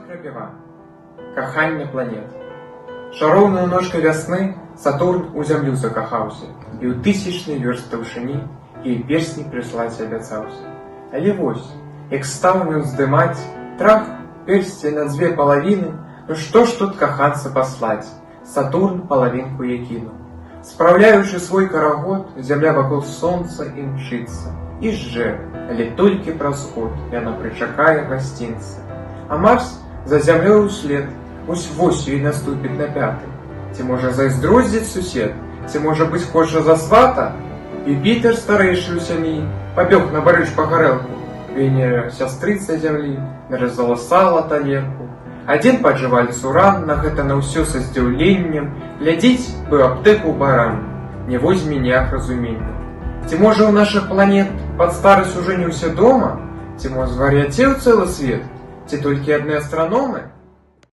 Крапіва. Каханне планет. Шароўнаю ножкай вясны Сатурн у зямлю закахаўся, і ў тысячны вёрст таўшыні ёй песні прыслаць абяцаўся. Але вось, як стаў ён здымаць, трах, персці на дзве палавіны, ну што ж тут каханца паслаць? Сатурн палавінку я кінуў. Спраўляючы свой карагод, зямля вакол сонца імчыцца. І жжэ, але толькі праз год яна прычакае гасцінца. А Марс за зямлёю услед, вось ёй наступіць на пяты. Ці можа зайздроздзіць сусед, ці можа быць хоча за свата? Юпітер, старэйшы ў сям'і, пабег на барыч па гарэлку. Венера, сястрыца зямлі, наразала сала талерку. Адзін паджывальц Уран на гэта на ўсё са здзіўленнем глядзіць бы аптэку баран, не возьме ніяк разумення. Ці можа ў нашых планет пад старасць ужо не ўсе дома? Ці мо звар'яцеў цэлы свет? Ці толькі адны астраномы?